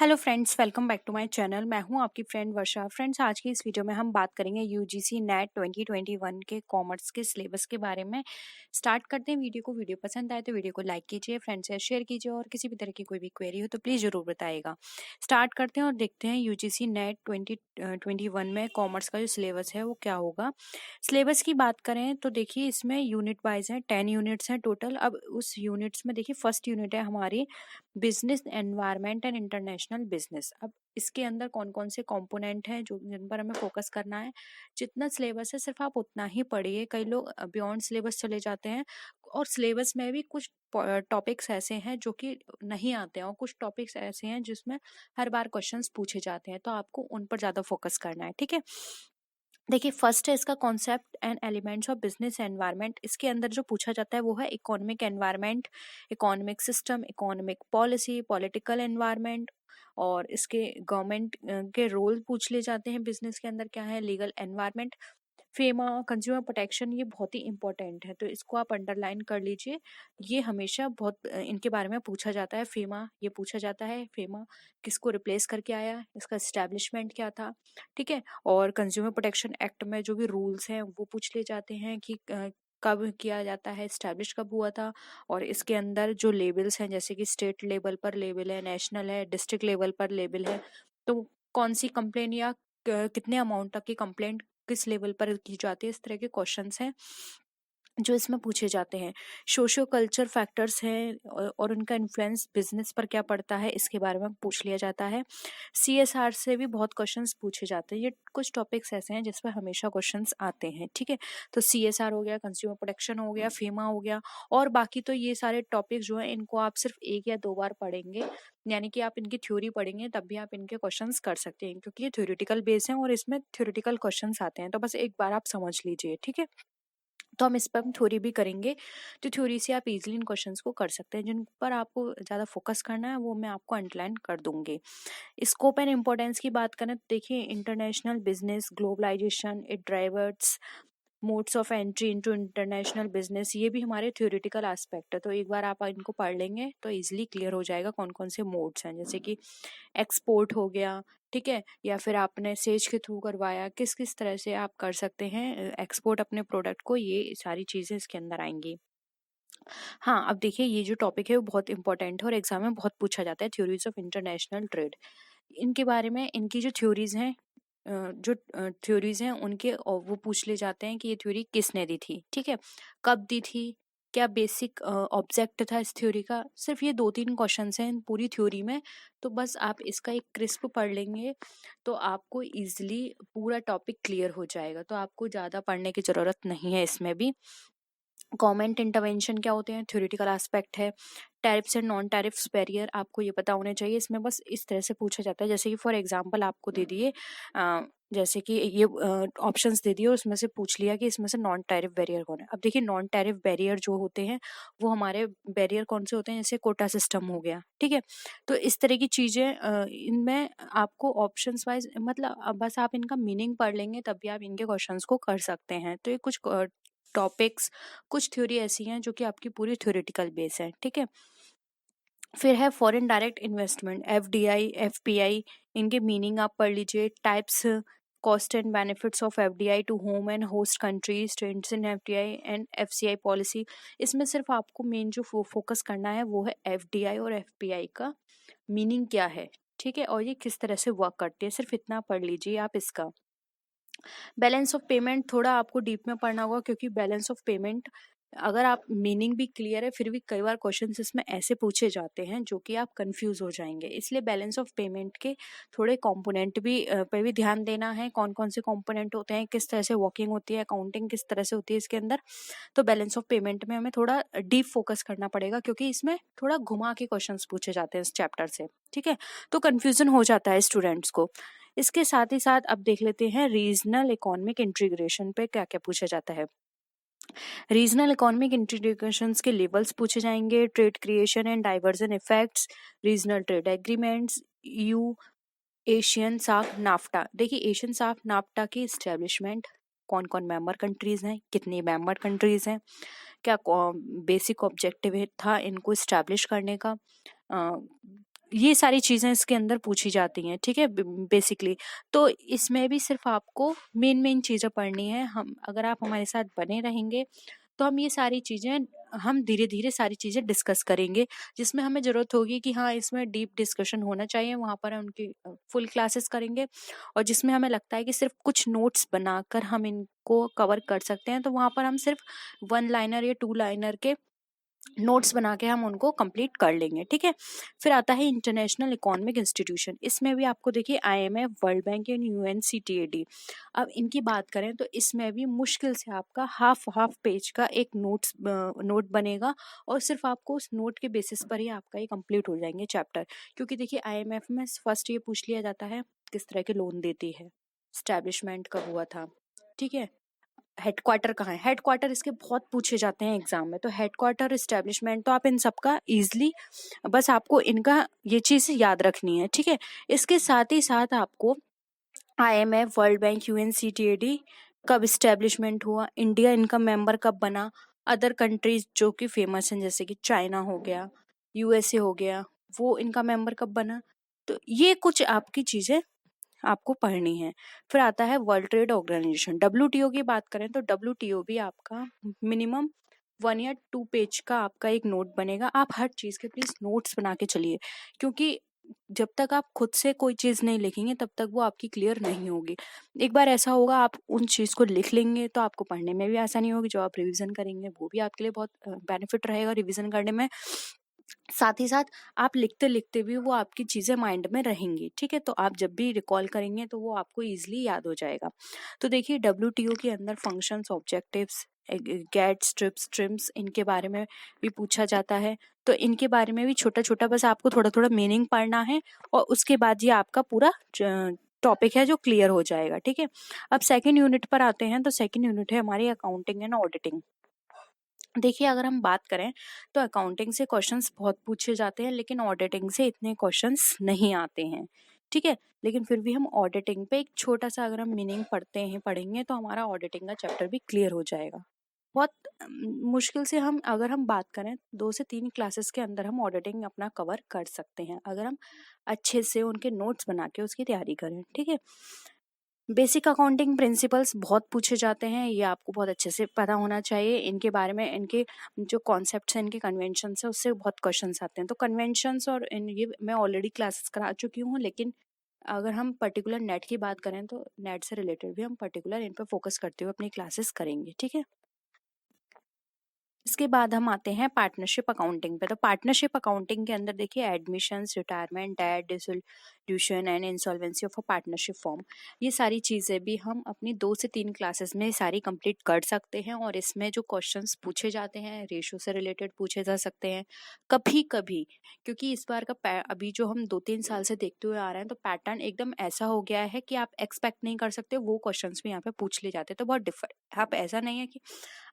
Hello friends, welcome back to my channel. मैं हूं आपकी फ्रेंड वर्षा। फ्रेंड्स, आज की इस वीडियो में हम बात करेंगे यूजीसी नेट 2021 के कॉमर्स के सिलेबस के बारे में। स्टार्ट करते हैं वीडियो को। वीडियो पसंद आए तो वीडियो को लाइक कीजिए, फ्रेंड्स से शेयर कीजिए, और किसी भी तरह की कोई भी क्वेरी हो तो प्लीज़ ज़रूर बताइएगा। स्टार्ट करते हैं और देखते हैं यूजीसी नेट 2021 में कॉमर्स का जो सिलेबस है वो क्या होगा। सिलेबस की बात करें तो देखिए, इसमें यूनिट वाइज है, 10 यूनिट्स हैं टोटल। अब उस यूनिट्स में देखिए, फर्स्ट यूनिट है हमारी business environment and international business. अब इसके अंदर कौन कौन से कंपोनेंट हैं जो जिन पर हमें फोकस करना है। जितना सिलेबस है सिर्फ आप उतना ही पढ़िए। कई लोग बियॉन्ड सिलेबस चले जाते हैं, और सिलेबस में भी कुछ टॉपिक्स ऐसे हैं जो कि नहीं आते हैं, और कुछ टॉपिक्स ऐसे हैं जिसमें हर बार क्वेश्चंस पूछे जाते हैं, तो आपको उन पर ज़्यादा फोकस करना है। ठीक है, देखिए, फर्स्ट है इसका concept and elements of business environment. इसके अंदर जो पूछा जाता है वो है economic environment, economic system, economic policy, political environment, और इसके गवर्नमेंट के रोल पूछ ले जाते हैं बिजनेस के अंदर क्या है, legal environment, FEMA, consumer protection. ये बहुत ही इंपॉर्टेंट है, तो इसको आप अंडरलाइन कर लीजिए। ये हमेशा बहुत इनके बारे में पूछा जाता है। फेमा, ये पूछा जाता है फेमा किसको रिप्लेस करके आया, इसका एस्टेब्लिशमेंट क्या था। ठीक है, और कंज्यूमर प्रोटेक्शन एक्ट में जो भी रूल्स हैं वो पूछ ले जाते हैं कि कब किया जाता है, एस्टेब्लिश कब हुआ था। और इसके अंदर जो लेबल्स हैं, जैसे कि स्टेट लेवल पर लेबल है, नेशनल है, डिस्ट्रिक्ट लेवल पर लेबल है, तो कौन सी कंप्लेन या कितने अमाउंट तक की कंप्लेंट किस लेवल पर की जाती है, इस तरह के क्वेश्चंस हैं जो इसमें पूछे जाते हैं। सोशियो कल्चर फैक्टर्स हैं, और उनका इन्फ्लुएंस बिजनेस पर क्या पड़ता है, इसके बारे में पूछ लिया जाता है। सीएसआर से भी बहुत क्वेश्चंस पूछे जाते हैं। ये कुछ टॉपिक्स ऐसे हैं जिस पर हमेशा क्वेश्चंस आते हैं। ठीक है, तो सीएसआर हो गया, कंज्यूमर प्रोटेक्शन हो गया, फेमा हो गया, और बाकी तो ये सारे टॉपिक्स जो हैं इनको आप सिर्फ एक या दो बार पढ़ेंगे, यानी कि आप इनकी थ्योरी पढ़ेंगे तब भी आप इनके क्वेश्चंस कर सकते हैं, क्योंकि ये थ्योरेटिकल बेस हैं और इसमें थ्योरेटिकल क्वेश्चंस आते हैं। तो बस एक बार आप समझ लीजिए। ठीक है, तो हम इस पर हम थ्योरी भी करेंगे, तो थ्योरी से आप इजीली इन क्वेश्चंस को कर सकते हैं। जिन पर आपको ज़्यादा फोकस करना है वो मैं आपको अंडरलाइन कर दूंगी। स्कोप एंड इम्पोर्टेंस की बात करें तो देखिए, international business, globalisation, it drivers, modes of entry into international business, ये भी हमारे थ्योरेटिकल एस्पेक्ट है। तो एक बार आप इनको पढ़ लेंगे तो इजीली क्लियर हो जाएगा कौन कौन से मोड्स हैं, जैसे कि एक्सपोर्ट हो गया। ठीक है, या फिर आपने सेज के थ्रू करवाया, किस किस तरह से आप कर सकते हैं एक्सपोर्ट अपने प्रोडक्ट को, ये सारी चीज़ें इसके अंदर आएंगी। हाँ, अब देखिए, ये जो टॉपिक है वो बहुत इंपॉर्टेंट है और एग्जाम में बहुत पूछा जाता है, थ्योरीज ऑफ इंटरनेशनल ट्रेड। इनके बारे में, इनकी जो थ्योरीज हैं, जो थ्योरीज हैं उनके वो पूछ ले जाते हैं कि ये थ्योरी किसने दी थी। ठीक है, कब दी थी, क्या बेसिक ऑब्जेक्ट था इस थ्योरी का। सिर्फ ये 2-3 क्वेश्चंस हैं पूरी थ्योरी में, तो बस आप इसका एक क्रिस्प पढ़ लेंगे तो आपको इजीली पूरा टॉपिक क्लियर हो जाएगा। तो आपको ज़्यादा पढ़ने की ज़रूरत नहीं है इसमें भी। गवर्नमेंट इंटरवेंशन क्या होते हैं, थ्योरेटिकल एस्पेक्ट है। Tariffs and non tariffs barrier आपको ये पता होने चाहिए। इसमें बस इस तरह से पूछा जाता है, जैसे कि फॉर एग्जांपल आपको दे दिए, जैसे कि ये ऑप्शंस दे दिए और उसमें से पूछ लिया कि इसमें से नॉन टैरिफ बैरियर कौन है। अब देखिए, नॉन टैरिफ बैरियर जो होते हैं वो हमारे बैरियर कौन से होते हैं, जैसे कोटा सिस्टम हो गया। ठीक है, तो इस तरह की चीजें इनमें आपको ऑप्शंस वाइज, मतलब बस आप इनका मीनिंग पढ़ लेंगे तब भी आप इनके क्वेश्चंस को कर सकते हैं। तो ये कुछ टॉपिक्स, कुछ थ्योरी ऐसी हैं जो कि आपकी पूरी थ्योरेटिकल बेस है। ठीक है, फिर है foreign direct investment, FDI, FPI, इनके मीनिंग आप पढ़ लीजिए। Types, cost and benefits of FDI to home and host countries, trends in FDI and FCI policy. इसमें सिर्फ आपको मेन जो फोकस करना है वो है एफडीआई और एफपीआई का मीनिंग क्या है। ठीक है, और ये किस तरह से वर्क करती है, सिर्फ इतना पढ़ लीजिए आप इसका। बैलेंस ऑफ पेमेंट थोड़ा आपको डीप में पढ़ना होगा, क्योंकि बैलेंस ऑफ पेमेंट, अगर आप मीनिंग भी क्लियर है फिर भी कई बार क्वेश्चंस इसमें ऐसे पूछे जाते हैं जो कि आप कंफ्यूज हो जाएंगे। इसलिए बैलेंस ऑफ पेमेंट के थोड़े कंपोनेंट भी पे भी ध्यान देना है, कौन कौन से कंपोनेंट होते हैं, किस तरह से वर्किंग होती है, अकाउंटिंग किस तरह से होती है इसके अंदर। तो बैलेंस ऑफ पेमेंट में हमें थोड़ा डीप फोकस करना पड़ेगा, क्योंकि इसमें थोड़ा घुमा के क्वेश्चंस पूछे जाते हैं इस चैप्टर से। ठीक है, तो कंफ्यूजन हो जाता है स्टूडेंट्स को। इसके साथ ही साथ अब देख लेते हैं रीजनल इकोनॉमिक इंटीग्रेशन पे क्या क्या पूछा जाता है। रीजनल इकोनॉमिक इंटीग्रेशंस के लेवल्स पूछे जाएंगे, trade creation and diversion effects, regional trade agreements, you Asian साफ नाफ्टा। देखिए, एशियन साफ नाफ्टा की इस्टेब्लिशमेंट, कौन कौन मेंबर कंट्रीज हैं, कितनी मेंबर कंट्रीज हैं, क्या बेसिक ऑब्जेक्टिव था इनको इस्टेब्लिश करने का, ये सारी चीज़ें इसके अंदर पूछी जाती हैं, ठीक है, बेसिकली। तो इसमें भी सिर्फ आपको मेन चीज़ें पढ़नी है। हम अगर आप हमारे साथ बने रहेंगे तो हम ये सारी चीज़ें हम धीरे धीरे सारी चीज़ें डिस्कस करेंगे, जिसमें हमें ज़रूरत होगी कि हाँ इसमें डीप डिस्कशन होना चाहिए, वहाँ पर हम उनकी फुल क्लासेस करेंगे। और जिसमें हमें लगता है कि सिर्फ कुछ नोट्स बनाकर हम इनको कवर कर सकते हैं, तो वहाँ पर हम सिर्फ 1 लाइनर या 2 लाइनर के नोट्स बना के हम उनको कंप्लीट कर लेंगे, ठीक है। फिर आता है इंटरनेशनल इकोनॉमिक इंस्टीट्यूशन। इसमें भी आपको देखिए IMF, world bank and UNCTAD। अब इनकी बात करें तो इसमें भी मुश्किल से आपका हाफ पेज का एक नोट बनेगा, और सिर्फ आपको उस नोट के बेसिस पर ही आपका ये कंप्लीट हो जाएंगे चैप्टर। क्योंकि देखिए IMF में फर्स्ट ये पूछ लिया जाता है किस तरह के लोन देती है, स्टैब्लिशमेंट कब हुआ था, ठीक है, हेडक्वार्टर कहाँ है। हेडक्वार्टर इसके बहुत पूछे जाते हैं एग्जाम में, तो हेडक्वार्टर, एस्टेब्लिशमेंट, तो आप इन सबका इजीली, बस आपको इनका ये चीज याद रखनी है, ठीक है। इसके साथ ही साथ आपको IMF, वर्ल्ड बैंक, UNCTAD कब इस्टेब्लिशमेंट हुआ, इंडिया इनका मेंबर कब बना, अदर कंट्रीज जो कि फेमस हैं जैसे कि चाइना हो गया, USA हो गया, वो इनका मेंबर कब बना। तो ये कुछ आपकी चीजें आपको पढ़नी है। फिर आता है वर्ल्ड ट्रेड ऑर्गेनाइजेशन, WTO की बात करें तो WTO भी आपका मिनिमम 1 या 2 पेज का आपका एक नोट बनेगा। आप हर चीज़ के प्लीज़ नोट्स बना के चलिए, क्योंकि जब तक आप खुद से कोई चीज़ नहीं लिखेंगे तब तक वो आपकी क्लियर नहीं होगी। एक बार ऐसा होगा आप उन चीज़ को लिख लेंगे तो आपको पढ़ने में भी आसानी होगी, जो आप रिवीजन करेंगे वो भी आपके लिए बहुत बेनिफिट रहेगा रिवीजन करने में। साथ ही साथ आप लिखते लिखते भी वो आपकी चीज़ें माइंड में रहेंगी, ठीक है। तो आप जब भी रिकॉल करेंगे तो वो आपको इजीली याद हो जाएगा। तो देखिए WTO के अंदर functions, objectives, GATS, TRIPS, TRIMS, इनके बारे में भी पूछा जाता है। तो इनके बारे में भी छोटा छोटा बस आपको थोड़ा थोड़ा मीनिंग पढ़ना है, और उसके बाद ये आपका पूरा टॉपिक है जो क्लियर हो जाएगा, ठीक है। अब सेकेंड यूनिट पर आते हैं। तो सेकेंड यूनिट है हमारी अकाउंटिंग एंड ऑडिटिंग। देखिए अगर हम बात करें तो अकाउंटिंग से क्वेश्चंस बहुत पूछे जाते हैं, लेकिन ऑडिटिंग से इतने क्वेश्चंस नहीं आते हैं, ठीक है। लेकिन फिर भी हम ऑडिटिंग पे एक छोटा सा अगर हम मीनिंग पढ़ेंगे तो हमारा ऑडिटिंग का चैप्टर भी क्लियर हो जाएगा। बहुत मुश्किल से हम अगर हम बात करें 2 से 3 क्लासेस के अंदर हम ऑडिटिंग अपना कवर कर सकते हैं, अगर हम अच्छे से उनके नोट्स बना के उसकी तैयारी करें, ठीक है। बेसिक अकाउंटिंग प्रिंसिपल्स बहुत पूछे जाते हैं, ये आपको बहुत अच्छे से पता होना चाहिए। इनके बारे में, इनके जो कॉन्सेप्ट्स हैं, इनके कन्वेंशंस हैं, उससे बहुत क्वेश्चंस आते हैं। तो कन्वेंशंस और इन ये मैं ऑलरेडी क्लासेस करा चुकी हूँ, लेकिन अगर हम पर्टिकुलर नेट की बात करें तो नेट से रिलेटेड भी हम पर्टिकुलर इन पर फोकस करते हुए अपनी क्लासेस करेंगे, ठीक है। इसके बाद हम आते हैं पार्टनरशिप अकाउंटिंग पे। तो पार्टनरशिप अकाउंटिंग के अंदर देखिए admissions, retirement, death, dissolution and insolvency of a partnership firm, ये सारी चीज़ें भी हम अपनी 2 से 3 क्लासेस में सारी कंप्लीट कर सकते हैं। और इसमें जो क्वेश्चंस पूछे जाते हैं रेशो से रिलेटेड पूछे जा सकते हैं कभी कभी, क्योंकि इस बार का अभी जो हम 2-3 साल से देखते हुए आ रहे हैं तो पैटर्न एकदम ऐसा हो गया है कि आप एक्सपेक्ट नहीं कर सकते, वो क्वेश्चंस भी यहाँ पे पूछ ले जाते हैं। तो बहुत डिफर आप ऐसा नहीं है कि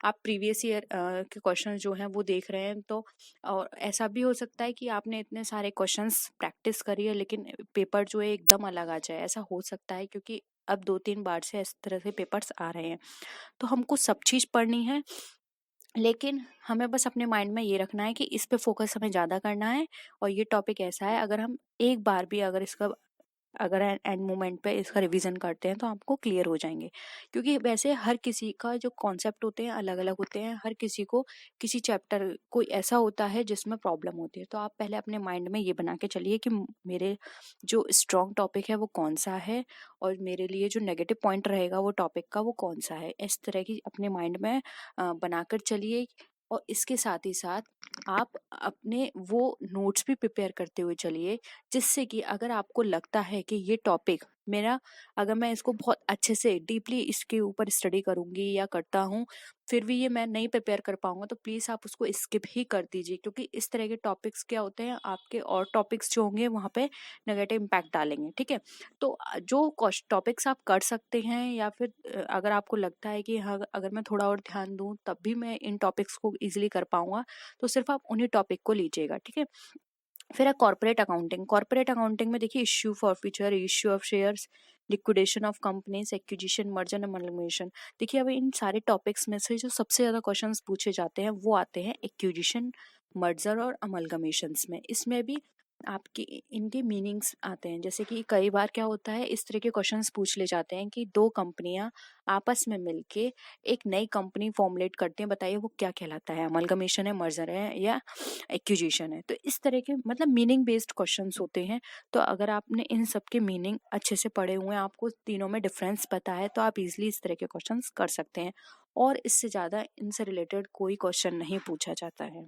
आप प्रीवियस ईयर के क्वेश्चन जो हैं वो देख रहे हैं, तो और ऐसा भी हो सकता है कि आपने इतने सारे क्वेश्चंस प्रैक्टिस करी है लेकिन पेपर जो है एकदम अलग आ जाए, ऐसा हो सकता है, क्योंकि अब 2-3 बार से इस तरह से पेपर्स आ रहे हैं। तो हमको सब चीज़ पढ़नी है, लेकिन हमें बस अपने माइंड में ये रखना है कि इस पे फोकस हमें ज़्यादा करना है। और ये टॉपिक ऐसा है, अगर हम एक बार भी अगर एंड मोमेंट पे इसका रिवीजन करते हैं तो आपको क्लियर हो जाएंगे। क्योंकि वैसे हर किसी का जो कॉन्सेप्ट होते हैं अलग अलग होते हैं, हर किसी को किसी चैप्टर कोई ऐसा होता है जिसमें प्रॉब्लम होती है। तो आप पहले अपने माइंड में ये बना के चलिए कि मेरे जो स्ट्रॉन्ग टॉपिक है वो कौन सा है, और मेरे लिए जो नेगेटिव पॉइंट रहेगा वो टॉपिक का वो कौन सा है। इस तरह की अपने माइंड में बनाकर चलिए। और इसके साथ ही साथ आप अपने वो नोट्स भी प्रिपेयर करते हुए चलिए, जिससे कि अगर आपको लगता है कि ये टॉपिक मेरा, अगर मैं इसको बहुत अच्छे से डीपली इसके ऊपर स्टडी करूंगी या करता हूँ फिर भी ये मैं नहीं प्रिपेयर कर पाऊंगा, तो प्लीज़ आप उसको स्किप ही कर दीजिए। क्योंकि इस तरह के टॉपिक्स क्या होते हैं, आपके और टॉपिक्स जो होंगे वहाँ पे नेगेटिव इम्पैक्ट डालेंगे, ठीक है। तो जो टॉपिक्स आप कर सकते हैं, या फिर अगर आपको लगता है कि हाँ अगर मैं थोड़ा और ध्यान दूँ तब भी मैं इन टॉपिक्स को इजीली कर पाऊंगा, तो सिर्फ आप उन्हीं टॉपिक को लीजिएगा, ठीक है। फिर है कॉर्पोरेट अकाउंटिंग। कॉर्पोरेट अकाउंटिंग में देखिए issue for future, issue of shares, liquidation of companies, acquisition, merger, amalgamation. देखिए अब इन सारे टॉपिक्स में से जो सबसे ज्यादा क्वेश्चंस पूछे जाते हैं वो आते हैं एक्विजिशन, मर्जर और अमलगमेशंस में। इसमें भी आपके इनके मीनिंग्स आते हैं। जैसे कि कई बार क्या होता है, इस तरह के क्वेश्चंस पूछ ले जाते हैं कि दो कंपनियां आपस में मिलके एक नई कंपनी फॉर्मुलेट करती हैं, बताइए वो क्या कहलाता है, अमलगमेशन है, मर्जर है, या एक्विजिशन है। तो इस तरह के मतलब मीनिंग बेस्ड क्वेश्चंस होते हैं। तो अगर आपने इन सब के मीनिंग अच्छे से पढ़े हुए हैं, आपको तीनों में डिफरेंस पता है, तो आप इजिली इस तरह के क्वेश्चंस कर सकते हैं। और इससे ज़्यादा इनसे रिलेटेड कोई क्वेश्चन नहीं पूछा जाता है।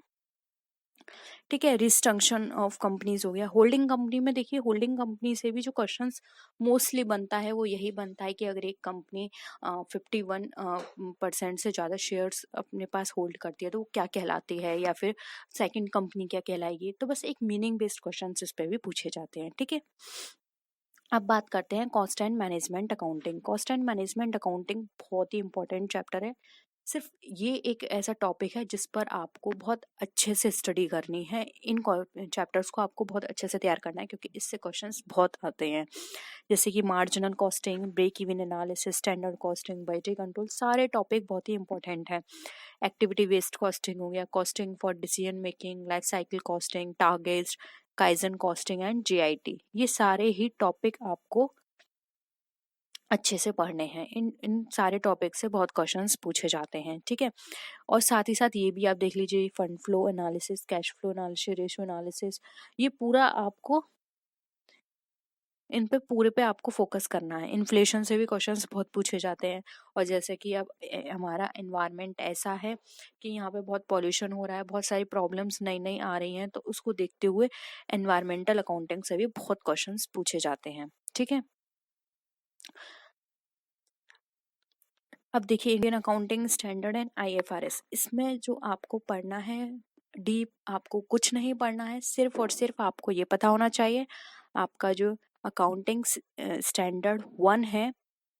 ठीक है, रिस्ट्रक्शन ऑफ कंपनीज हो गया। होल्डिंग कंपनी में देखिए, होल्डिंग कंपनी से भी जो क्वेश्चंस मोस्टली बनता है वो यही बनता है कि अगर एक कंपनी 51% से ज़्यादा शेयर्स अपने पास होल्ड करती है तो वो क्या कहलाती है, या फिर सेकंड कंपनी क्या कहलाएगी। तो बस एक मीनिंग बेस्ड क्वेश्चन इस पे भी पूछे जाते हैं। ठीक है, अब बात करते हैं cost and management accounting. Cost and management accounting बहुत ही इंपॉर्टेंट चैप्टर है। सिर्फ ये एक ऐसा टॉपिक है जिस पर आपको बहुत अच्छे से स्टडी करनी है। इन चैप्टर्स को आपको बहुत अच्छे से तैयार करना है, क्योंकि इससे क्वेश्चंस बहुत आते हैं। जैसे कि marginal costing, break even analysis, standard costing, budget control, सारे टॉपिक बहुत ही इंपॉर्टेंट है। एक्टिविटी बेस्ड कॉस्टिंग हो गया, costing for decision making, life cycle costing, targets, kaizen costing and JIT, ये सारे ही टॉपिक आपको अच्छे से पढ़ने हैं। इन इन सारे टॉपिक से बहुत क्वेश्चंस पूछे जाते हैं। ठीक है, और साथ ही साथ ये भी आप देख लीजिए, fund flow analysis, cash flow analysis, ratio analysis, ये पूरा आपको इन पे पूरे पे आपको फोकस करना है। इन्फ्लेशन से भी क्वेश्चंस बहुत पूछे जाते हैं। और जैसे कि अब हमारा एनवायरनमेंट ऐसा है कि यहाँ पे बहुत पॉल्यूशन हो रहा है, बहुत सारी प्रॉब्लम्स नई नई आ रही हैं, तो उसको देखते हुए एनवायरमेंटल अकाउंटिंग से भी बहुत क्वेश्चंस पूछे जाते हैं। ठीक है, अब देखिए Indian accounting standard and IFRS, इसमें जो आपको पढ़ना है, डीप आपको कुछ नहीं पढ़ना है, सिर्फ और सिर्फ आपको ये पता होना चाहिए आपका जो अकाउंटिंग स्टैंडर्ड 1 है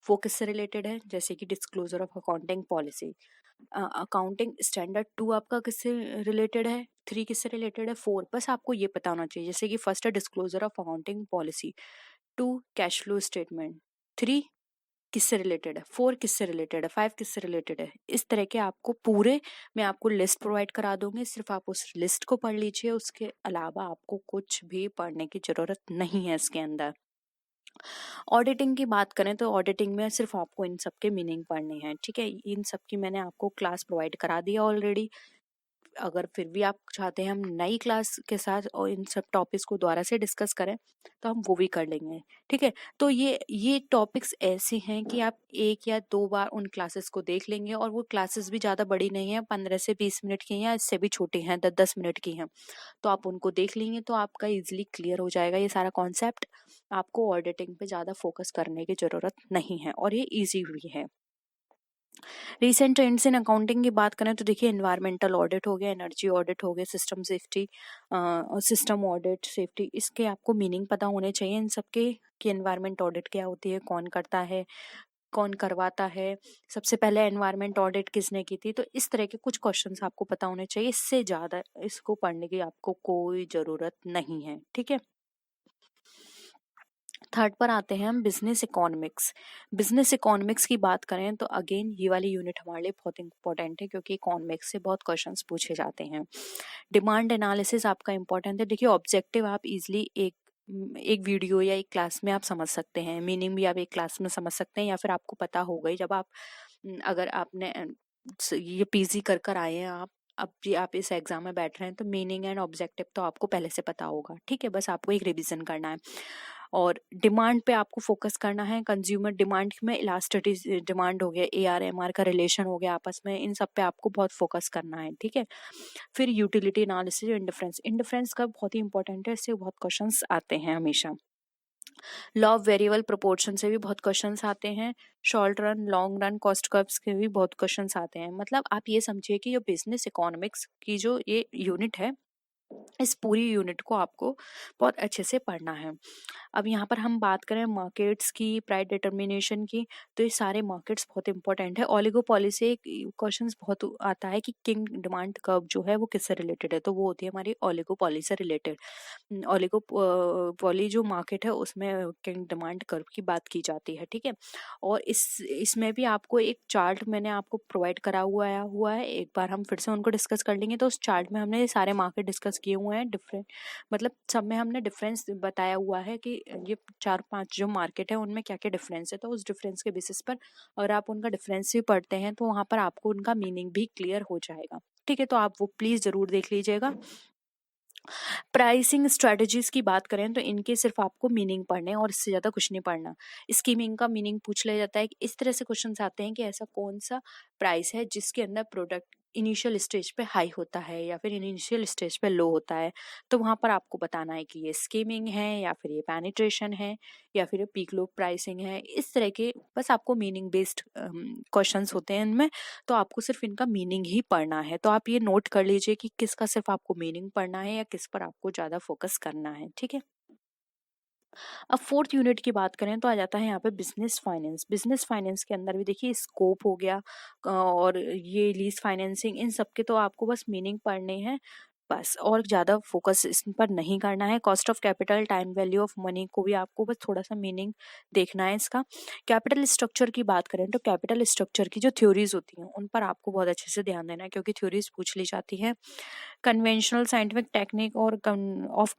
वो किससे रिलेटेड है। जैसे कि disclosure of accounting policy. Accounting standard 2 आपका किससे रिलेटेड है, 3 किससे रिलेटेड है, 4, बस आपको ये पता होना चाहिए। जैसे कि फर्स्ट है disclosure of accounting policy, 2 cash flow statement, 3 किससे रिलेटेड है, 4 किससे रिलेटेड है, 5 किससे रिलेटेड है। इस तरह के आपको पूरे मैं आपको लिस्ट प्रोवाइड करा दूंगी, सिर्फ आप उस लिस्ट को पढ़ लीजिए, उसके अलावा आपको कुछ भी पढ़ने की जरूरत नहीं है इसके अंदर। ऑडिटिंग की बात करें तो ऑडिटिंग में सिर्फ आपको इन सब के मीनिंग पढ़ने हैं। ठीक है, इन सब की मैंने आपको क्लास प्रोवाइड करा दी है ऑलरेडी। अगर फिर भी आप चाहते हैं हम नई क्लास के साथ और इन सब टॉपिक्स को दोबारा से डिस्कस करें, तो हम वो भी कर लेंगे। ठीक है, तो ये टॉपिक्स ऐसे हैं कि आप 1 या 2 बार उन क्लासेस को देख लेंगे, और वो क्लासेस भी ज़्यादा बड़ी नहीं है, 15 से 20 मिनट की हैं, इससे भी छोटी हैं, 10-10 मिनट की हैं। तो आप उनको देख लेंगे तो आपका इजीली क्लियर हो जाएगा ये सारा कॉन्सेप्ट। आपको ऑडिटिंग पे ज़्यादा फोकस करने की ज़रूरत नहीं है, और ये ईजी भी है। रिसेंट ट्रेंड्स इन अकाउंटिंग की बात करें तो देखिए, एनवायरमेंटल ऑडिट हो गया, एनर्जी ऑडिट हो गया, सिस्टम सेफ्टी और सिस्टम ऑडिट सेफ्टी, इसके आपको मीनिंग पता होने चाहिए इन सबके कि एनवायरमेंट ऑडिट क्या होती है, कौन करता है, कौन करवाता है, सबसे पहले एनवायरमेंट ऑडिट किसने की थी। तो इस तरह के कुछ क्वेश्चंस आपको पता होने चाहिए, इससे ज़्यादा इसको पढ़ने की आपको कोई ज़रूरत नहीं है। ठीक है, थर्ड पर आते हैं हम बिजनेस इकोनॉमिक्स। बिजनेस इकोनॉमिक्स की बात करें तो अगेन ये वाली यूनिट हमारे लिए बहुत इंपॉर्टेंट है, क्योंकि इकोनॉमिक्स से बहुत क्वेश्चंस पूछे जाते हैं। डिमांड एनालिसिस आपका इंपॉर्टेंट है। देखिए, ऑब्जेक्टिव आप इजीली एक वीडियो या एक क्लास में आप समझ सकते हैं, मीनिंग भी आप एक क्लास में समझ सकते हैं, या फिर आपको पता हो गई जब आप अगर आपने ये पीजी कर कर आए हैं अब ये आप इस एग्जाम में बैठ रहे हैं, तो मीनिंग एंड ऑब्जेक्टिव तो आपको पहले से पता होगा। ठीक है, बस आपको एक रिवीजन करना है। और डिमांड पे आपको फोकस करना है। कंज्यूमर डिमांड में इलास्टिसिटी डिमांड हो गया, AR MR का रिलेशन हो गया आपस में, इन सब पे आपको बहुत फोकस करना है। ठीक है, फिर यूटिलिटी एनालिसिस, इंडिफरेंस, इंडिफरेंस का बहुत ही इंपॉर्टेंट है, इससे बहुत क्वेश्चंस आते हैं हमेशा। लॉ ऑफ वेरिएबल प्रोपोर्शन से भी बहुत क्वेश्चंस आते हैं। Short run, long run, cost curves के भी बहुत क्वेश्चंस आते हैं। मतलब आप ये समझिए कि जो बिजनेस इकोनॉमिक्स की जो ये यूनिट है, इस पूरी यूनिट को आपको बहुत अच्छे से पढ़ना है। अब यहाँ पर हम बात करें मार्केट्स की, प्राइस डिटर्मिनेशन की, तो ये सारे मार्केट्स बहुत इंपॉर्टेंट है। ओलिगोपॉली से क्वेश्चंस बहुत आता है कि किंग डिमांड कर्व जो है वो किससे रिलेटेड है, तो वो होती है हमारी ओलिगोपॉली से रिलेटेड। ओलिगोपॉली जो मार्केट है उसमें किंग डिमांड कर्व की बात की जाती है। ठीक है, और इसमें भी आपको एक चार्ट मैंने आपको प्रोवाइड करा हुआ है, एक बार हम फिर से उनको डिस्कस कर लेंगे। तो उस चार्ट में हमने सारे मार्केट डिस्कस किए हुए हुए हैं डिफरेंट, मतलब सब में हमने डिफरेंस बताया हुआ है कि ये 4-5 जो मार्केट है उनमें क्या क्या डिफरेंस है। तो उस डिफरेंस के बेसिस पर अगर आप उनका डिफरेंस भी पढ़ते हैं तो वहाँ पर आपको उनका मीनिंग भी क्लियर हो जाएगा। ठीक है, तो आप वो प्लीज़ ज़रूर देख लीजिएगा। प्राइसिंग स्ट्रेटजीज की बात करें तो इनके सिर्फ आपको मीनिंग पढ़ने और इससे ज़्यादा कुछ नहीं पढ़ना। स्कीमिंग का मीनिंग पूछ लिया जाता है कि इस तरह से क्वेश्चंस आते हैं कि ऐसा कौन सा प्राइस है जिसके अंदर प्रोडक्ट इनिशियल स्टेज पे हाई होता है या फिर इनिशियल स्टेज पे लो होता है। तो वहाँ पर आपको बताना है कि ये स्कीमिंग है या फिर ये पेनिट्रेशन है या फिर ये पीक लो प्राइसिंग है। इस तरह के बस आपको मीनिंग बेस्ड क्वेश्चंस होते हैं इनमें, तो आपको सिर्फ इनका मीनिंग ही पढ़ना है। तो आप ये नोट कर लीजिए कि किसका सिर्फ आपको मीनिंग पढ़ना है या किस पर आपको ज़्यादा फोकस करना है। ठीक है, अब फोर्थ यूनिट की बात करें तो आ जाता है यहाँ पे बिजनेस फाइनेंस। बिजनेस फाइनेंस के अंदर भी देखिए स्कोप हो गया और ये लीज फाइनेंसिंग, इन सब के तो आपको बस मीनिंग पढ़ने हैं बस, और ज़्यादा फोकस इस पर नहीं करना है। Cost of capital, time value of money को भी आपको बस थोड़ा सा मीनिंग देखना है इसका। कैपिटल स्ट्रक्चर की बात करें तो कैपिटल स्ट्रक्चर की जो थ्योरीज होती हैं उन पर आपको बहुत अच्छे से ध्यान देना है क्योंकि थ्योरीज पूछ ली जाती है। कन्वेंशनल साइंटिफिक टेक्निक और ऑफ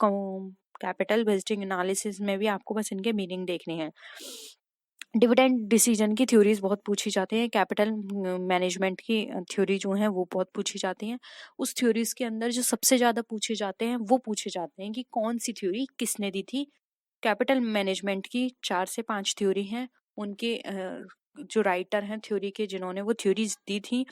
कैपिटल बजटिंग एनालिसिस में भी आपको बस इनके मीनिंग देखने हैं। डिविडेंड डिसीजन की थ्योरीज बहुत पूछी जाती हैं। कैपिटल मैनेजमेंट की थ्योरी जो है वो बहुत पूछी जाती हैं। उस थ्योरीज के अंदर जो सबसे ज़्यादा पूछे जाते हैं वो पूछे जाते हैं कि कौन सी थ्योरी किसने दी थी। कैपिटल मैनेजमेंट की 4 से 5 थ्योरी हैं। उनके जो राइटर हैं थ्योरी के, जिन्होंने वो थ्योरीज दी थी,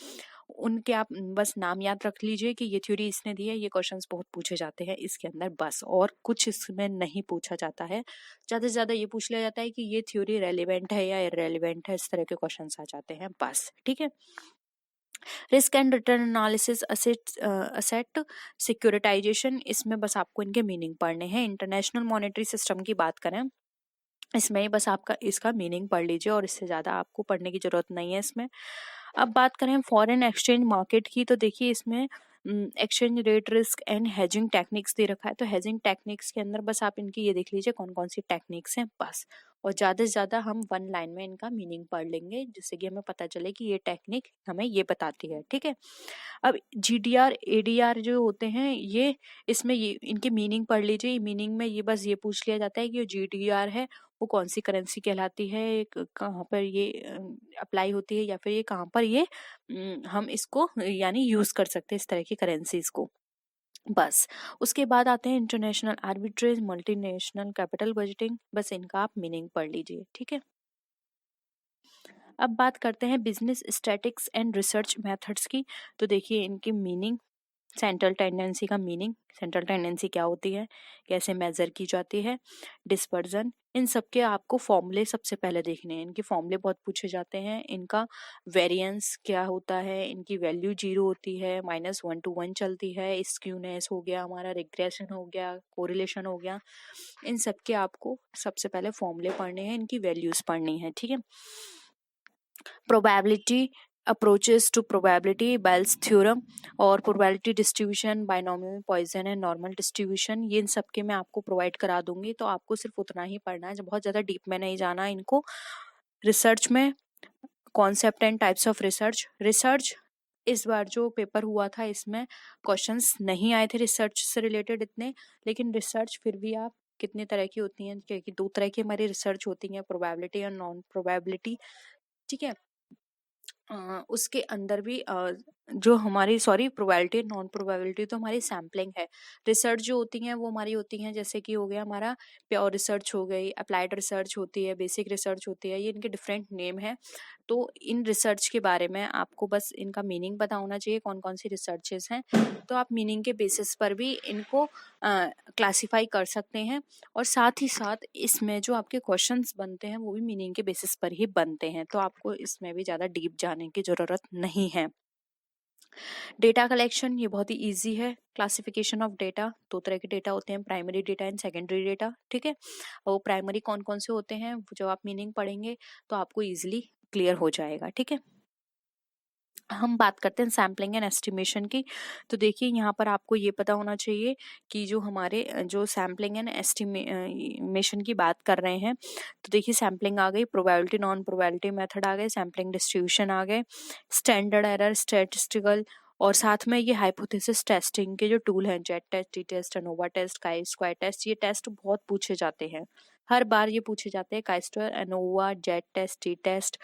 उनके आप बस नाम याद रख लीजिए कि ये थ्योरी इसने दी है। ये क्वेश्चंस बहुत पूछे जाते हैं इसके अंदर बस, और कुछ इसमें नहीं पूछा जाता है। ज़्यादा से ज़्यादा ये पूछ लिया जाता है कि ये थ्योरी रेलिवेंट है या इररेलेवेंट है, इस तरह के क्वेश्चंस आ जाते हैं बस। ठीक है, risk and return analysis, asset securitisation, इसमें बस आपको इनके मीनिंग पढ़ने हैं। इंटरनेशनल मॉनेटरी सिस्टम की बात करें, इसमें ही बस आपका इसका मीनिंग पढ़ लीजिए और इससे ज़्यादा आपको पढ़ने की ज़रूरत नहीं है इसमें। अब बात करें फॉरेन एक्सचेंज मार्केट की तो देखिए इसमें exchange rate risk and hedging techniques दे रखा है। तो हेजिंग टेक्निक्स के अंदर बस आप इनकी ये देख लीजिए कौन कौन सी टेक्निक्स हैं बस, और ज़्यादा से ज़्यादा हम 1 लाइन में इनका मीनिंग पढ़ लेंगे जिससे कि हमें पता चले कि ये टेक्निक हमें ये बताती है। ठीक है, अब GDR ADR जो होते हैं ये, इसमें ये इनके मीनिंग पढ़ लीजिए। मीनिंग में ये बस ये पूछ लिया जाता है कि जो GDR है वो कौन सी करेंसी कहलाती है, कहाँ पर ये अप्लाई होती है या फिर ये कहाँ पर ये हम इसको यानी यूज कर सकते हैं इस तरह की करेंसीज को बस। उसके बाद आते हैं international arbitrage, multinational capital budgeting, बस इनका आप मीनिंग पढ़ लीजिए। ठीक है, अब बात करते हैं business statics and research methods की। तो देखिए इनकी मीनिंग, सेंट्रल टेंडेंसी का मीनिंग, सेंट्रल टेंडेंसी क्या होती है, कैसे मेजर की जाती है, डिस्पर्जन, इन सब के आपको फॉर्मूले सबसे पहले देखने हैं। इनके फॉर्मूले बहुत पूछे जाते हैं। इनका वेरिएंस क्या होता है, इनकी वैल्यू 0 होती है, -1 to 1 चलती है, स्क्यूनेस हो गया हमारा, रिग्रेशन हो गया, कोरिलेशन हो गया, इन सब के आपको सबसे पहले फॉर्मूले पढ़ने हैं, इनकी वैल्यूज पढ़नी है। ठीक है, probability approaches to probability, Bayes theorem और probability distribution, binomial, Poisson and normal distribution, ये इन सब के मैं आपको प्रोवाइड करा दूंगी। तो आपको सिर्फ उतना ही पढ़ना है, बहुत ज़्यादा डीप में नहीं जाना है इनको। रिसर्च में concept and types of research, research इस बार जो पेपर हुआ था इसमें क्वेश्चंस नहीं आए थे रिसर्च से रिलेटेड इतने, लेकिन रिसर्च फिर भी आप कितने तरह की होती हैं, क्योंकि 2 तरह की हमारी रिसर्च होती है, प्रोबेबिलिटी और नॉन प्रोबेबिलिटी। ठीक है, उसके अंदर भी जो हमारी प्रोबेबिलिटी नॉन प्रोबेबिलिटी तो हमारी सैम्पलिंग है। रिसर्च जो होती हैं वो हमारी होती हैं जैसे कि हो गया हमारा प्योर रिसर्च हो गई, अप्लाइड रिसर्च होती है, बेसिक रिसर्च होती है, ये इनके डिफरेंट नेम है। तो इन रिसर्च के बारे में आपको बस इनका मीनिंग पता होना चाहिए कौन कौन सी रिसर्चेज हैं। तो आप मीनिंग के बेसिस पर भी इनको क्लासीफाई कर सकते हैं, और साथ ही साथ इसमें जो आपके क्वेश्चंस बनते हैं वो भी मीनिंग के बेसिस पर ही बनते हैं। तो आपको इसमें भी ज़्यादा डीप जाने की ज़रूरत नहीं है। डेटा कलेक्शन ये बहुत ही इजी है। क्लासिफिकेशन ऑफ डेटा, 2 तरह के डेटा होते हैं, primary data and secondary data. ठीक है, वो प्राइमरी कौन कौन से होते हैं जो आप मीनिंग पढ़ेंगे तो आपको इजीली क्लियर हो जाएगा। ठीक है, हम बात करते हैं सैम्पलिंग एंड एस्टिमेशन की। तो देखिए यहाँ पर आपको ये पता होना चाहिए कि जो हमारे जो सैम्पलिंग एंड एस्टिमेशन की बात कर रहे हैं, तो देखिए सैम्पलिंग आ गई, प्रोबेबिलिटी नॉन प्रोबेबिलिटी मेथड आ गए, सैम्पलिंग डिस्ट्रीब्यूशन आ गए, स्टैंडर्ड एरर, स्टैटिस्टिकल और साथ में ये हाइपोथेसिस टेस्टिंग के जो टूल हैं, Z test, t test, ANOVA test, chi square test, ये टेस्ट बहुत पूछे जाते हैं, हर बार ये पूछे जाते हैं, chi square, ANOVA, Z test, t test.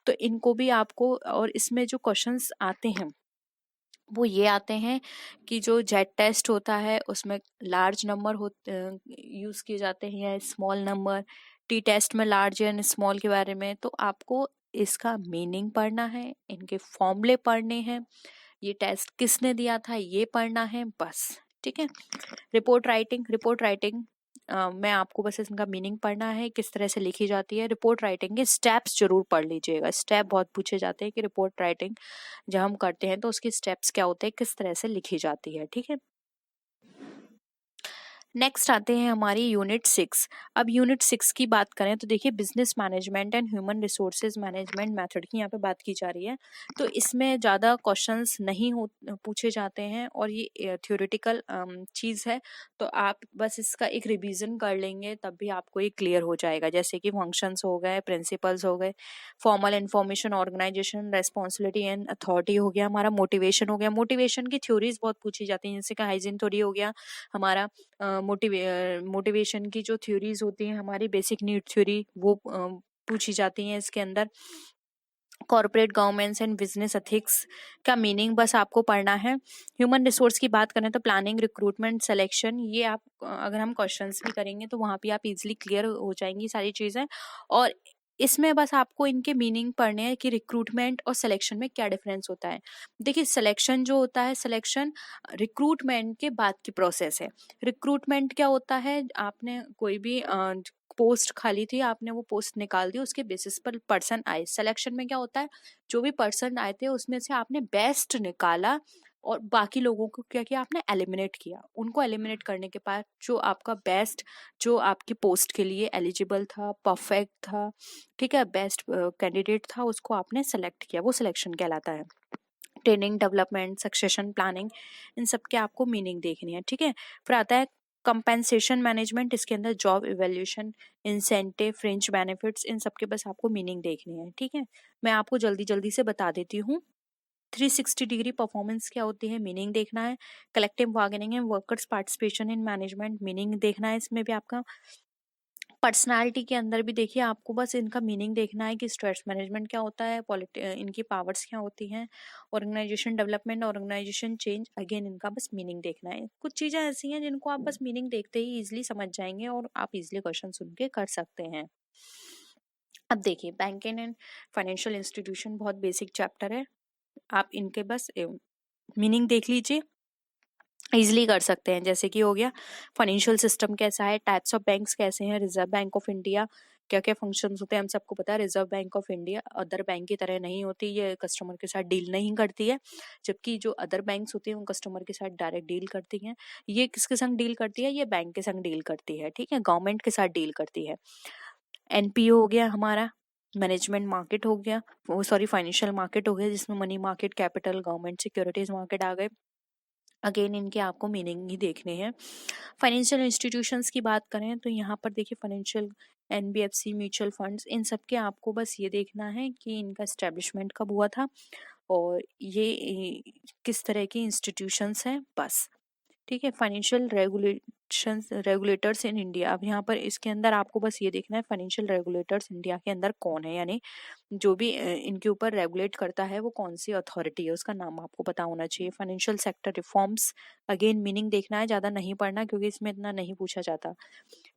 तो इनको भी आपको, और इसमें जो क्वेश्चंस आते हैं वो ये आते हैं कि जो जेट टेस्ट होता है उसमें लार्ज नंबर होते यूज़ किए जाते हैं या स्मॉल नंबर, टी टेस्ट में लार्ज एंड स्मॉल के बारे में। तो आपको इसका मीनिंग पढ़ना है, इनके फॉर्मूले पढ़ने हैं, ये टेस्ट किसने दिया था ये पढ़ना है, बस। ठीक है। रिपोर्ट राइटिंग, रिपोर्ट राइटिंग मैं आपको बस इनका मीनिंग पढ़ना है, किस तरह से लिखी जाती है। रिपोर्ट राइटिंग के स्टेप्स जरूर पढ़ लीजिएगा, स्टेप बहुत पूछे जाते हैं कि रिपोर्ट राइटिंग जब हम करते हैं तो उसके स्टेप्स क्या होते हैं, किस तरह से लिखी जाती है। ठीक है। नेक्स्ट आते हैं हमारी यूनिट 6। अब यूनिट 6 की बात करें तो देखिए business management and human resources management method की यहाँ पे बात की जा रही है। तो इसमें ज़्यादा क्वेश्चंस नहीं पूछे जाते हैं और ये थ्योरेटिकल चीज़ है, तो आप बस इसका एक रिवीजन कर लेंगे तब भी आपको ये क्लियर हो जाएगा। जैसे कि फंक्शंस हो गए, प्रिंसिपल्स हो गए, formal information, organisation, responsibility and authority हो गया, हमारा मोटिवेशन हो गया। मोटिवेशन की थ्योरीज बहुत पूछी जाती हैं, जैसे कि हाइजीन थ्योरी हो गया, हमारा मोटिवेशन की जो थ्योरीज होती हैं, हमारी बेसिक नीड थ्योरी, वो पूछी जाती हैं इसके अंदर। Corporate governance and business ethics का मीनिंग बस आपको पढ़ना है। ह्यूमन रिसोर्स की बात करें तो प्लानिंग, रिक्रूटमेंट, सिलेक्शन, ये आप अगर हम क्वेश्चंस भी करेंगे तो वहाँ पे आप इजीली क्लियर हो जाएंगी सारी चीज़ें। और इसमें बस आपको इनके मीनिंग पढ़ने हैं कि रिक्रूटमेंट और सिलेक्शन में क्या डिफरेंस होता है। देखिए सिलेक्शन जो होता है, सिलेक्शन रिक्रूटमेंट के बाद की प्रोसेस है। रिक्रूटमेंट क्या होता है, आपने कोई भी पोस्ट खाली थी, आपने वो पोस्ट निकाल दी, उसके बेसिस पर पर्सन आए। सिलेक्शन में क्या होता है, जो भी पर्सन आए थे उसमें से आपने बेस्ट निकाला और बाकी लोगों को क्या किया, आपने एलिमिनेट किया। उनको एलिमिनेट करने के बाद जो आपका बेस्ट, जो आपकी पोस्ट के लिए एलिजिबल था, परफेक्ट था, ठीक है, बेस्ट कैंडिडेट था, उसको आपने सेलेक्ट किया, वो सिलेक्शन कहलाता है। ट्रेनिंग, डेवलपमेंट, सक्सेशन प्लानिंग, इन सब के आपको मीनिंग देखनी है। ठीक है। फिर आता है कंपेंसेशन मैनेजमेंट, इसके अंदर job evaluation, incentive, fringe benefits, इन सब के बस आपको मीनिंग देखनी है। ठीक है। मैं आपको जल्दी जल्दी से बता देती हूँ। 360 डिग्री परफॉर्मेंस क्या होती है, मीनिंग देखना है। Collective bargaining and workers participation in management, meaning देखना है इसमें भी आपका। पर्सनालिटी के अंदर भी देखिए आपको बस इनका मीनिंग देखना है कि स्ट्रेस मैनेजमेंट क्या होता है, इनकी पावर्स क्या होती हैं, organisation development, organisation change, again इनका बस मीनिंग देखना है। कुछ चीज़ें ऐसी हैं जिनको आप बस मीनिंग देखते ही इजीली समझ जाएंगे और आप इजीली क्वेश्चन सुन के कर सकते हैं। अब देखिए बैंकिंग एंड फाइनेंशियल इंस्टीट्यूशन बहुत बेसिक चैप्टर है, आप इनके बस मीनिंग देख लीजिए, इजिली कर सकते हैं। जैसे कि हो गया फाइनेंशियल सिस्टम कैसा है, टाइप्स ऑफ बैंक्स कैसे हैं, रिजर्व बैंक ऑफ इंडिया क्या क्या फंक्शंस होते हैं, हम सबको पता है। Reserve bank of India other bank की तरह नहीं होती, ये कस्टमर के साथ डील नहीं करती है, जबकि जो अदर बैंक्स होती हैं वो कस्टमर के साथ डायरेक्ट डील करती हैं। ये किसके संग डील करती है, ये बैंक के संग डील करती है। ठीक है, गवर्नमेंट के साथ डील करती है। एनपीओ हो गया हमारा, मैनेजमेंट मार्केट हो गया, वो सॉरी फाइनेंशियल मार्केट हो गया, जिसमें money market, capital, government securities market आ गए। अगेन इनके आपको मीनिंग ही देखने हैं। फाइनेंशियल इंस्टीट्यूशंस की बात करें तो यहाँ पर देखिए फाइनेंशियल, एनबीएफसी, म्यूचुअल फंड्स, इन सब के आपको बस ये देखना है कि इनका एस्टेब्लिशमेंट कब हुआ था और ये किस तरह की इंस्टीट्यूशंस हैं, बस। ठीक है। फाइनेंशियल रेगुलेटर्स इन इंडिया, अब यहाँ पर इसके अंदर आपको बस ये देखना है फाइनेंशियल रेगुलेटर्स इंडिया के अंदर कौन है, यानी जो भी इनके ऊपर रेगुलेट करता है वो कौन सी अथॉरिटी है, उसका नाम आपको पता होना चाहिए। Financial sector reforms, again meaning देखना है, ज़्यादा नहीं पढ़ना क्योंकि इसमें इतना नहीं पूछा जाता।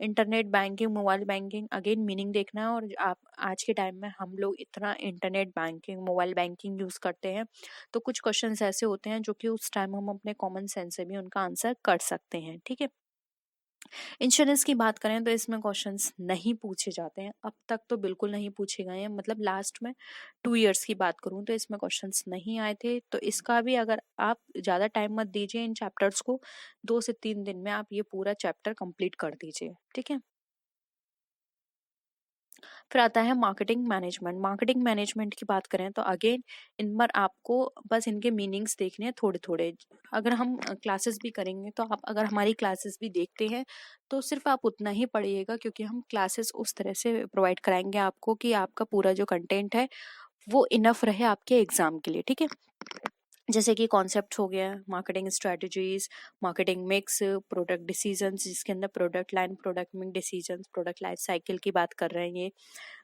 Internet banking, mobile banking, again meaning देखना है। और आप आज के टाइम में हम लोग इतना internet banking, mobile banking use करते हैं, तो कुछ क्वेश्चंस ऐसे होते हैं जो कि उस टाइम हम अपने कॉमन सेंस से भी उनका आंसर कर सकते हैं। ठीक है। इंश्योरेंस की बात करें तो इसमें क्वेश्चंस नहीं पूछे जाते हैं, अब तक तो बिल्कुल नहीं पूछे गए हैं, मतलब लास्ट में 2 इयर्स की बात करूं तो इसमें क्वेश्चंस नहीं आए थे। तो इसका भी अगर आप ज़्यादा टाइम मत दीजिए, इन चैप्टर्स को 2 से 3 दिन में आप ये पूरा चैप्टर कंप्लीट कर दीजिए। ठीक है। फिर आता है मार्केटिंग मैनेजमेंट। मार्केटिंग मैनेजमेंट की बात करें तो अगेन इन पर आपको बस इनके मीनिंग्स देखने हैं थोड़े थोड़े। अगर हम क्लासेस भी करेंगे तो आप अगर हमारी क्लासेस भी देखते हैं तो सिर्फ आप उतना ही पढ़िएगा, क्योंकि हम क्लासेस उस तरह से प्रोवाइड कराएंगे आपको कि आपका पूरा जो कंटेंट है वो इनफ रहे आपके एग्जाम के लिए। ठीक है। जैसे कि कॉन्सेप्ट हो गया, marketing strategies, marketing mix, product decisions, जिसके अंदर product line, product mix decisions, product life cycle की बात कर रहे हैं ये।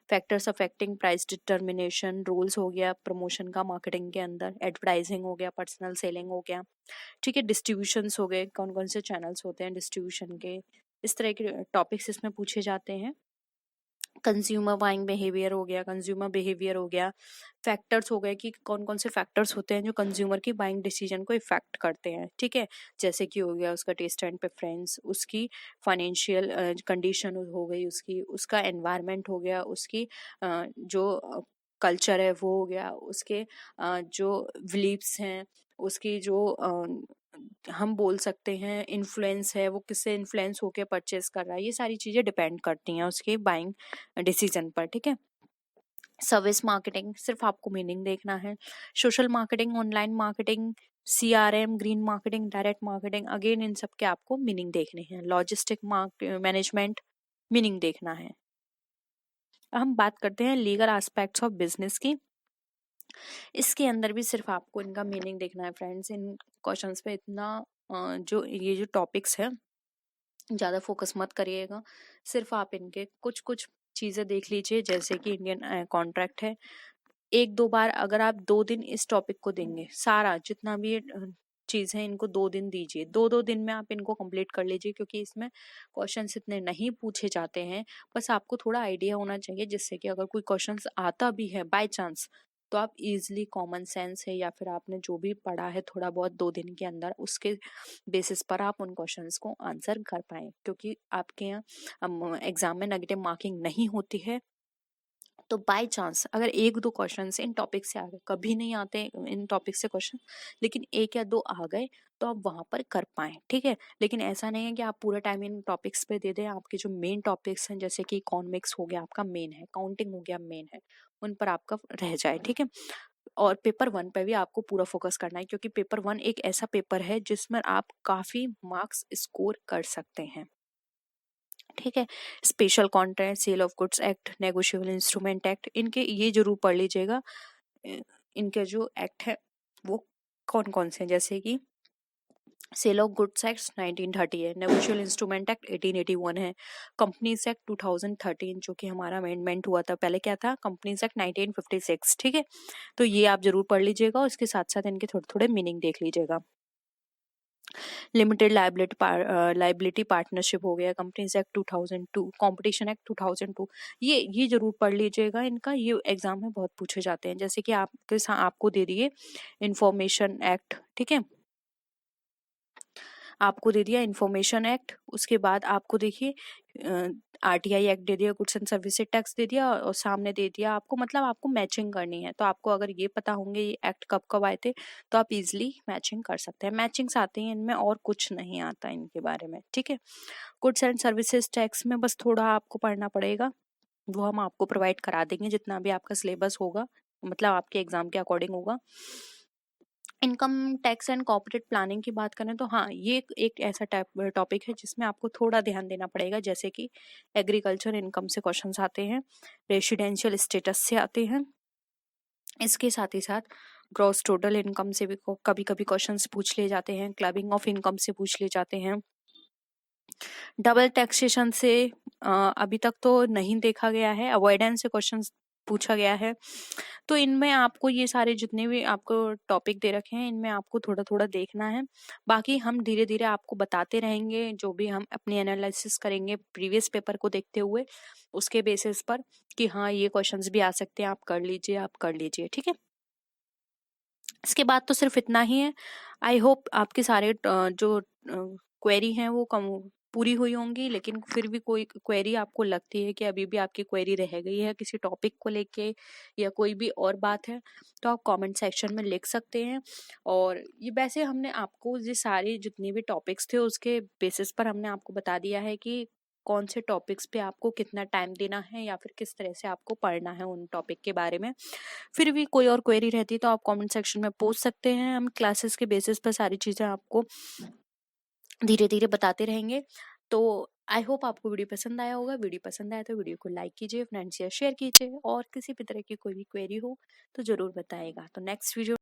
Factors affecting price determination, rules हो गया प्रमोशन का मार्केटिंग के अंदर, एडवर्टाइजिंग हो गया, पर्सनल सेलिंग हो गया, ठीक है, डिस्ट्रीब्यूशंस हो गए, कौन कौन से चैनल्स होते हैं डिस्ट्रीब्यूशन के, इस तरह के टॉपिक्स इसमें पूछे जाते हैं। कंज्यूमर बाइंग बिहेवियर हो गया, कंज्यूमर बिहेवियर हो गया, फैक्टर्स हो गए कि कौन कौन से फैक्टर्स होते हैं जो कंज्यूमर की बाइंग डिसीजन को इफेक्ट करते हैं, ठीक है, जैसे कि हो गया उसका टेस्ट एंड प्रेफरेंस, उसकी फाइनेंशियल कंडीशन हो गई, उसकी उसका एनवायरनमेंट हो गया, उसकी जो कल्चर है वो हो गया, उसके जो बिलीव्स हैं, उसकी जो हम बोल सकते हैं इन्फ्लुएंस है, वो किससे इन्फ्लुएंस होकर परचेस कर रहा है, ये सारी चीजें डिपेंड करती हैं उसके बाइंग डिसीजन पर, ठीक है। सर्विस मार्केटिंग, सिर्फ आपको मीनिंग देखना है। Social marketing, online marketing, CRM, green marketing, direct marketing, again in सब के आपको मीनिंग देखने हैं। लॉजिस्टिक मैनेजमेंट, मीनिंग देखना है। हम बात करते हैं लीगल एस्पेक्ट्स ऑफ बिजनेस की। इसके अंदर भी सिर्फ आपको इनका मीनिंग देखना है फ्रेंड्स। इन क्वेश्चंस पे इतना जो ये जो टॉपिक्स है ज़्यादा फोकस मत करिएगा, सिर्फ आप इनके कुछ कुछ चीज़ें देख लीजिए। जैसे कि इंडियन कॉन्ट्रैक्ट है, एक दो बार अगर आप 2 दिन इस टॉपिक को देंगे, सारा जितना भी ये चीज़ है इनको 2 दिन दीजिए, 2-2 दिन में आप इनको कंप्लीट कर लीजिए, क्योंकि इसमें क्वेश्चंस इतने नहीं पूछे जाते हैं। बस आपको थोड़ा आइडिया होना चाहिए, जिससे कि अगर कोई क्वेश्चंस आता भी है बाय चांस, तो आप इजीली कॉमन सेंस है या फिर आपने जो भी पढ़ा है थोड़ा बहुत 2 दिन के अंदर, उसके बेसिस पर आप उन क्वेश्चंस को आंसर कर पाए। क्योंकि आपके यहाँ एग्जाम में नेगेटिव मार्किंग नहीं होती है, तो बाय चांस अगर 1-2 क्वेश्चन इन टॉपिक से आ गए, कभी नहीं आते इन टॉपिक से क्वेश्चन, लेकिन 1 या 2 आ गए तो आप वहां पर कर पाए, ठीक है। लेकिन ऐसा नहीं है कि आप पूरा टाइम इन टॉपिक्स पे दे दें। आपके जो मेन टॉपिक्स हैं, जैसे कि इकोनॉमिक्स हो गया आपका मेन है, काउंटिंग हो गया मेन है, उन पर आपका रह जाए, ठीक है। और पेपर 1 पे भी आपको पूरा फोकस करना है, क्योंकि पेपर 1 एक ऐसा पेपर है जिसमें आप काफी मार्क्स स्कोर कर सकते हैं, ठीक है। Special contract, sale of goods act, negotiable instrument act, इनके ये जरूर पढ़ लीजिएगा। इनके जो एक्ट है वो कौन कौन से हैं, जैसे कि सेल ऑफ गुड्स एक्ट 1930 है, नेगोशिएबल इंस्ट्रूमेंट एक्ट 1881 है, कंपनीज एक्ट 2013 जो कि हमारा अमेंडमेंट हुआ था, पहले क्या था कंपनीज एक्ट 1956, ठीक है। तो ये आप जरूर पढ़ लीजिएगा और इसके साथ साथ इनके थोड़े थोड़े मीनिंग देख लीजिएगा। लिमिटेड लाइबिलिटी पार्टनरशिप हो गया, कंपनीज एक्ट 2002, कंपटीशन एक्ट 2002, ये जरूर पढ़ लीजिएगा। इनका ये एग्जाम में बहुत पूछे जाते हैं। जैसे कि आपको दे दिए इंफॉर्मेशन एक्ट, ठीक है, आपको दे दिया इंफॉर्मेशन एक्ट, उसके बाद आपको देखिए RTI एक्ट दे दिया, गुड्स एंड सर्विसेज टैक्स दे दिया, और सामने दे दिया आपको, मतलब आपको मैचिंग करनी है। तो आपको अगर ये पता होंगे ये एक्ट कब कब आए थे, तो आप इजिली मैचिंग कर सकते हैं। मैचिंग्स आती हैं इनमें, और कुछ नहीं आता इनके बारे में, ठीक है। गुड्स एंड सर्विसेज टैक्स में बस थोड़ा आपको पढ़ना पड़ेगा, वो हम आपको प्रोवाइड करा देंगे जितना भी आपका सिलेबस होगा, मतलब आपके एग्जाम के अकॉर्डिंग होगा। Income tax and corporate planning की बात करें तो हाँ, ये एक ऐसा टॉपिक है जिसमें आपको थोड़ा ध्यान देना पड़ेगा। जैसे कि एग्रीकल्चर इनकम से क्वेश्चंस आते हैं, रेसिडेंशियल स्टेटस से आते हैं, इसके साथ ही साथ ग्रॉस टोटल इनकम से भी कभी कभी क्वेश्चंस पूछ लिए जाते हैं, क्लबिंग ऑफ इनकम से पूछ लिए जाते हैं। डबल टैक्सेशन से अभी तक तो नहीं देखा गया है, अवॉइडेंस से क्वेश्चंस पूछा गया है। तो इनमें आपको ये सारे जितने भी आपको टॉपिक दे रखे हैं, इनमें आपको थोड़ा थोड़ा देखना है। बाकी हम धीरे धीरे आपको बताते रहेंगे, जो भी हम अपनी एनालिसिस करेंगे प्रीवियस पेपर को देखते हुए, उसके बेसिस पर कि हाँ ये क्वेश्चंस भी आ सकते हैं, आप कर लीजिए, आप कर लीजिए, ठीक है। इसके बाद तो सिर्फ इतना ही है। आई होप आपके सारे जो क्वेरी हैं वो कम पूरी हुई होंगी, लेकिन फिर भी कोई क्वेरी आपको लगती है कि अभी भी आपकी क्वेरी रह गई है किसी टॉपिक को लेके या कोई भी और बात है, तो आप कमेंट सेक्शन में लिख सकते हैं। और ये वैसे हमने आपको ये सारे जितने भी टॉपिक्स थे उसके बेसिस पर हमने आपको बता दिया है कि कौन से टॉपिक्स पे आपको कितना टाइम देना है या फिर किस तरह से आपको पढ़ना है उन टॉपिक के बारे में। फिर भी कोई और क्वेरी रहती है तो आप कमेंट सेक्शन में पूछ सकते हैं, हम क्लासेस के बेसिस पर सारी चीज़ें आपको धीरे धीरे बताते रहेंगे। तो आई होप आपको वीडियो पसंद आया होगा। वीडियो पसंद आया तो वीडियो को लाइक कीजिए, फ्रेंड्स या शेयर कीजिए, और किसी भी तरह की कोई भी क्वेरी हो तो ज़रूर बताएगा। तो नेक्स्ट वीडियो